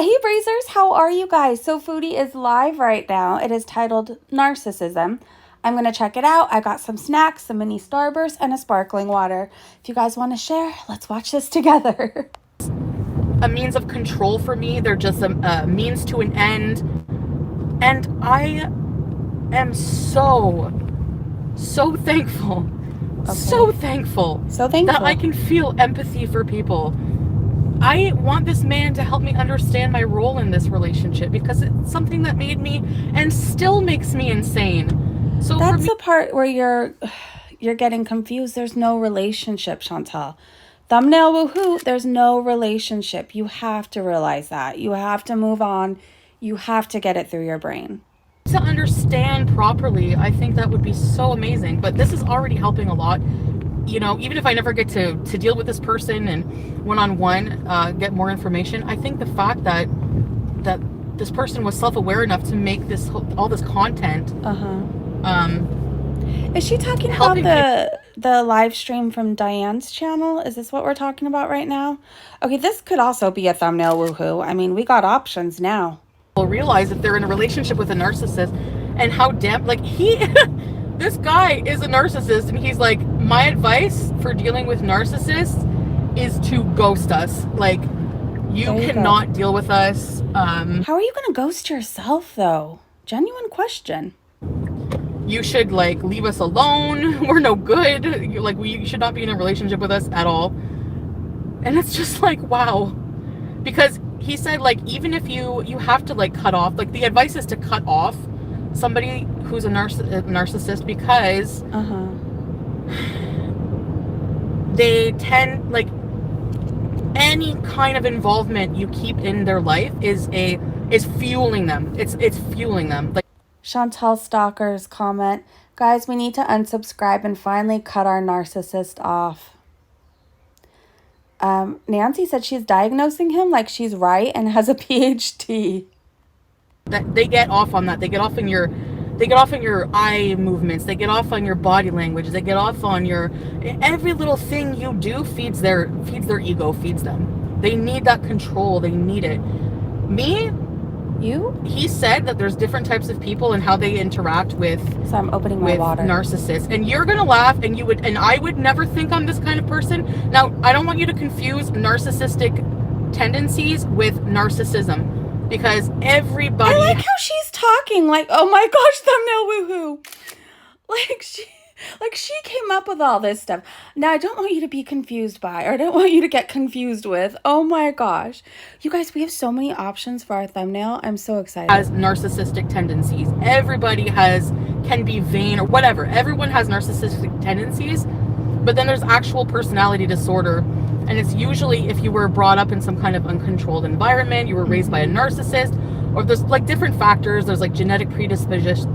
Hey Brazers, how are you guys? So Foodie is live right now. It is titled Narcissism. I'm going to check it out. I got some snacks, some mini Starburst, and a sparkling water. If you guys want to share, let's watch this together. A means of control for me. They're just a means to an end. And I am so thankful. Okay. So thankful. So thankful. That I can feel empathy for people. I want this man to help me understand my role in this relationship because it's something that made me and still makes me insane. So that's the part where you're getting confused. There's no relationship, Chantal. Thumbnail woohoo, there's no relationship. You have to realize that. You have to move on. You have to get it through your brain. To understand properly, I think that would be so amazing. But this is already helping a lot. You know, even if I never get to deal with this person and one-on-one get more information, I think the fact that this person was self-aware enough to make all this content. Is she talking about the live stream from Diane's channel? Is this what we're talking about right now? Okay, this could also be a thumbnail woohoo. I mean, we got options now. People realize if they're in a relationship with a narcissist and how damn this guy is a narcissist, and he's like, my advice for dealing with narcissists is to ghost us. Like, you cannot deal with us. How are you going to ghost yourself, though? Genuine question. You should, like, leave us alone. We're no good. You should not be in a relationship with us at all. And it's just like, wow. Because he said, like, even if you have to, like, cut off, like, the advice is to cut off somebody who's a narcissist because they tend, like, any kind of involvement you keep in their life is fueling them. It's fueling them. Like Chantal Stalker's comment, guys, we need to unsubscribe and finally cut our narcissist off. Nancy said she's diagnosing him like she's right and has a PhD. That they get off on that. They get off in your eye movements. They get off on your body language. They get off on your every little thing you do feeds their ego, feeds them. They need that control. They need it. He said that there's different types of people and how they interact with. So I'm opening my water. Narcissists, and you're gonna laugh, and I would never think I'm this kind of person. Now, I don't want you to confuse narcissistic tendencies with narcissism. Because everybody... I like how she's talking like, oh my gosh, thumbnail woohoo. Like she came up with all this stuff. Now, I don't want you to be confused by, or I don't want you to get confused with, oh my gosh. You guys, we have so many options for our thumbnail. I'm so excited. Has narcissistic tendencies. Everybody can be vain or whatever. Everyone has narcissistic tendencies. But then there's actual personality disorder. And it's usually if you were brought up in some kind of uncontrolled environment, you were raised by a narcissist, or there's like different factors. There's like genetic predisposition.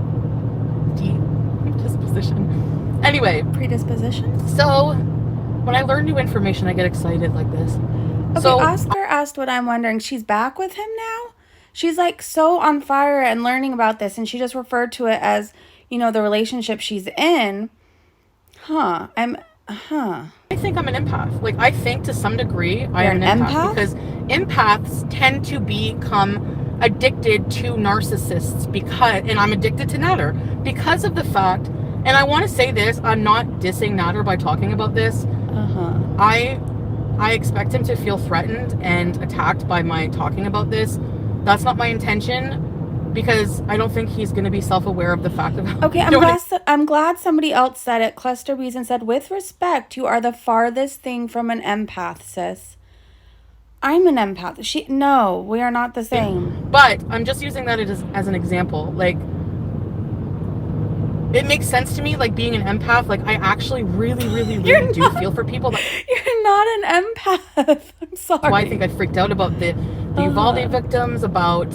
Anyway. Predisposition? So when I learn new information, I get excited like this. Okay, so, Oscar asked what I'm wondering. She's back with him now? She's like so on fire and learning about this, and she just referred to it as, you know, the relationship she's in. I think I'm an empath. Like, I think to some degree I am an empath because empaths tend to become addicted to narcissists and I'm addicted to Nader because of the fact, and I want to say this, I'm not dissing Nader by talking about this. I expect him to feel threatened and attacked by my talking about this. That's not my intention. Because I don't think he's going to be self-aware of the fact of... Okay, I'm glad somebody else said it. Cluster Reason said, with respect, you are the farthest thing from an empath, sis. I'm an empath. No, we are not the same. But I'm just using that as an example. Like, it makes sense to me, like, being an empath. Like, I actually really do feel for people. You're not an empath. I'm sorry. That's why I think I freaked out about the Uvalde victims, about...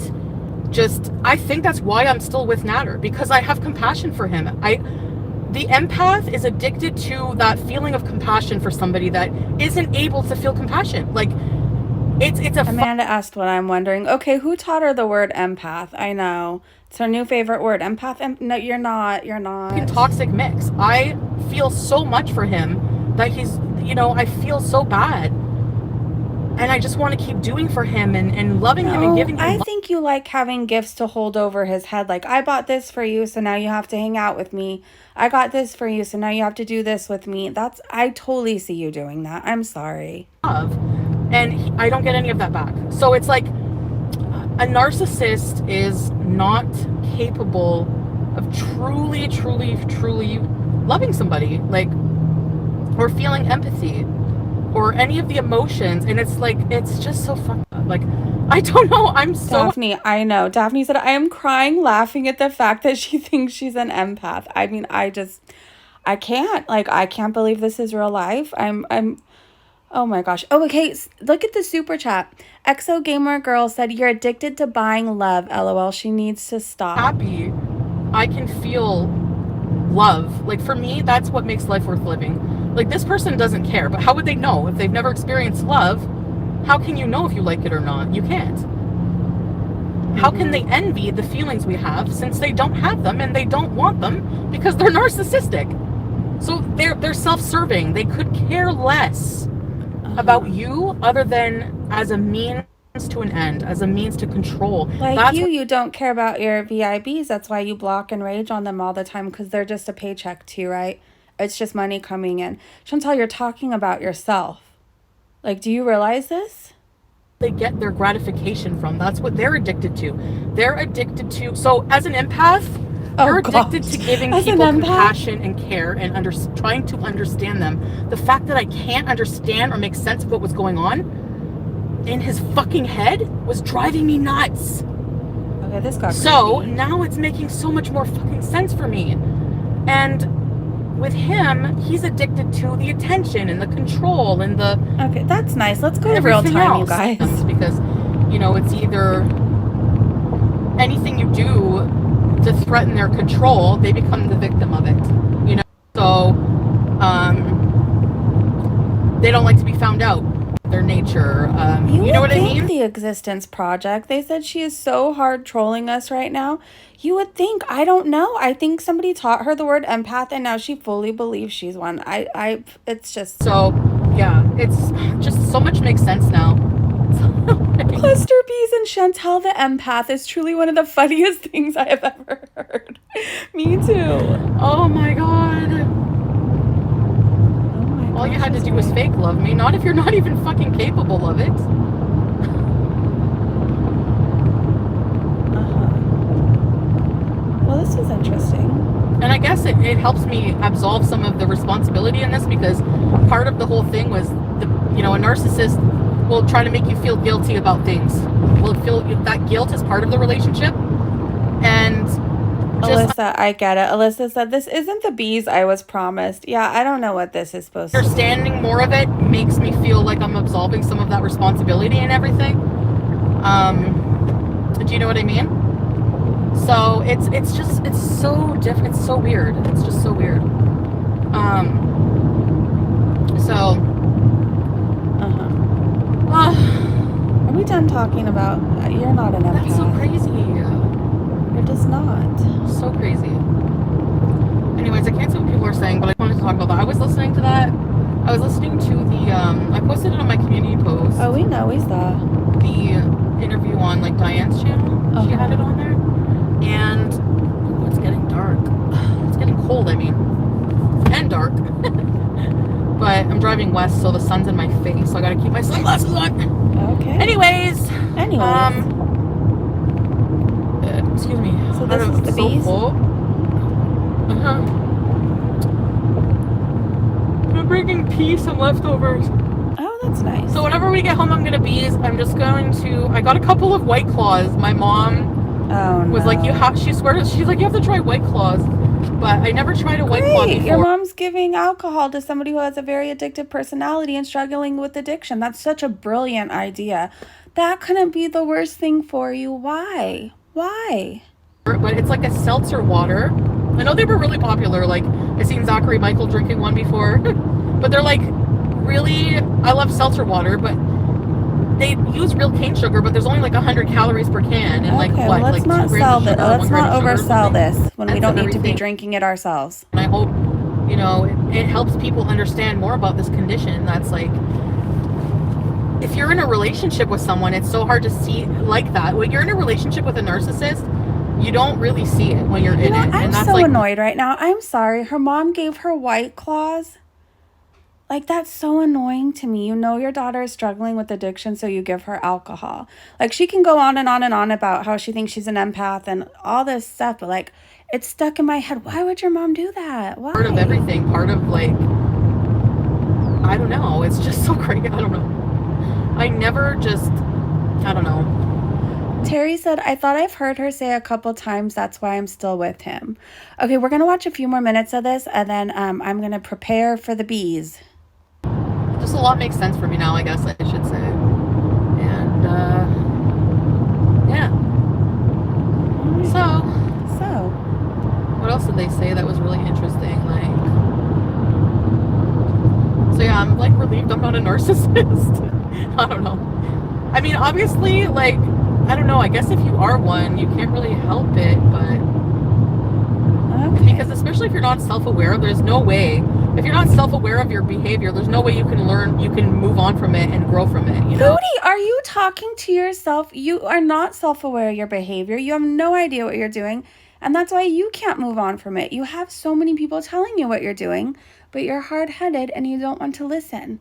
I think that's why I'm still with Nader, because I have compassion for him. The empath is addicted to that feeling of compassion for somebody that isn't able to feel compassion. Like, Amanda asked what I'm wondering. Okay, who taught her the word empath? I know. It's her new favorite word. Empath? No, you're not. You're not. Toxic mix. I feel so much for him that he's, I feel so bad. and I just want to keep doing for him and loving him and giving him I think you like having gifts to hold over his head. Like, I bought this for you, so now you have to hang out with me. I got this for you, so now you have to do this with me. I totally see you doing that. I'm sorry. love, and I don't get any of that back. So it's like a narcissist is not capable of truly, truly, truly loving somebody, like, or feeling empathy or any of the emotions. And it's like, it's just so fucked up. Like, I don't know. I'm so Daphne, I know. Daphne said, I am crying laughing at the fact that she thinks she's an empath. I mean, I can't. Like, I can't believe this is real life. Oh my gosh. Oh, okay. Look at the super chat. Exo Gamer Girl said, you're addicted to buying love. LOL. She needs to stop. happy I can feel love. Like, for me, that's what makes life worth living. Like, this person doesn't care, but how would they know if they've never experienced love? How can you know if you like it or not? You can't. How can they envy the feelings we have since they don't have them and they don't want them because they're narcissistic? So they're self-serving. They could care less about you other than as a means to an end, as a means to control. Like you don't care about your VIBs. That's why you block and rage on them all the time, because they're just a paycheck to you, right? It's just money coming in. Chantal, you're talking about yourself. Like, do you realize this? They get their gratification from. That's what they're addicted to. They're addicted to. So as an empath, you're addicted to giving people compassion and care and trying to understand them. The fact that I can't understand or make sense of what was going on in his fucking head was driving me nuts. Okay, this got so creepy. Now it's making so much more fucking sense for me. And with him, he's addicted to the attention and the control and the... Okay, that's nice. Let's go to real time, you guys. Because, you know, it's either anything you do to threaten their control, they become the victim of it. You know? So, they don't like to be found out. Their nature. You know what I mean? The Existence Project. They said she is so hard trolling us right now. You would think. I don't know. I think somebody taught her the word empath, and now she fully believes she's one. It's just... So, yeah. It's just so much makes sense now. Cluster Bees and Chantal the empath is truly one of the funniest things I have ever heard. Me too. Oh my god. All you had to do was fake love me, not if you're not even fucking capable of it. Well, this is interesting. And I guess it helps me absolve some of the responsibility in this, because part of the whole thing was, a narcissist will try to make you feel guilty about things. Will feel that guilt is part of the relationship. And Alyssa, I get it. Alyssa said, this isn't the bees I was promised. Yeah, I don't know what this is supposed to be. Understanding more of it makes me feel like I'm absolving some of that responsibility and everything. Do you know what I mean? So it's so different. It's so weird. It's just so weird. Are we done talking about, you're not an empath. That's so crazy. You're just not. So crazy. Anyways, I can't see what people are saying, but I wanted to talk about that. I was listening to that. I was listening to the, I posted it on my community post. Oh, we know, we saw. The interview on, like, Diane's channel. She had it on there. And, it's getting dark. It's getting cold, I mean. And dark. But I'm driving west, so the sun's in my face, so I gotta keep my sunglasses on. Okay. Anyways. Excuse me. So this is the bees? I'm bringing tea, some leftovers. Oh, that's nice. So whenever we get home, I'm gonna bees. I'm just going to... I got a couple of White Claws. My mom was like, she swears, she's like, you have to try White Claws. But I never tried a White Claw before. Your mom's giving alcohol to somebody who has a very addictive personality and struggling with addiction. That's such a brilliant idea. That couldn't be the worst thing for you. Why? But it's like a seltzer water. I know they were really popular. Like, I've seen Zachary Michael drinking one before. But they're like, really... I love seltzer water, but they use real cane sugar, but there's only like 100 calories per can. And let's not sell this. Let's not oversell this when we don't need to be drinking it ourselves. And I hope, it helps people understand more about this condition that's like if you're in a relationship with someone, it's so hard to see like that. When you're in a relationship with a narcissist, you don't really see it when you're in it. I'm And that's so like, annoyed right now. I'm sorry. Her mom gave her White Claws. Like, that's so annoying to me. You know your daughter is struggling with addiction, so you give her alcohol. Like, she can go on and on and on about how she thinks she's an empath and all this stuff, but, like, it's stuck in my head. Why would your mom do that? Why? part of everything, part of, like, I don't know. It's just so crazy. I don't know. I don't know. Terry said, I thought I've heard her say a couple times, that's why I'm still with him. Okay, we're going to watch a few more minutes of this, and then I'm going to prepare for the bees. Just a lot makes sense for me now, I guess I should say. And, yeah. So, what else did they say that was really interesting? Like, so yeah, I'm, like, relieved I'm not a narcissist. I don't know. I mean, obviously, like, I don't know, I guess if you are one, you can't really help it, but... Okay. Because especially if you're not self-aware, there's no way... If you're not self-aware of your behavior, there's no way you can move on from it and grow from it, you know? Foodie, are you talking to yourself? You are not self-aware of your behavior. You have no idea what you're doing, and that's why you can't move on from it. You have so many people telling you what you're doing, but you're hard-headed and you don't want to listen.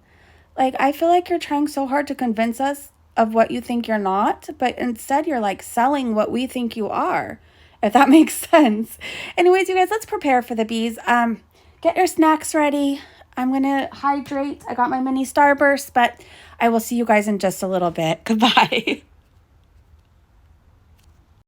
Like, I feel like you're trying so hard to convince us of what you think you're not, but instead you're like selling what we think you are, if that makes sense. Anyways, you guys, let's prepare for the bees. Get your snacks ready. I'm gonna hydrate. I got my mini Starburst, but I will see you guys in just a little bit. Goodbye.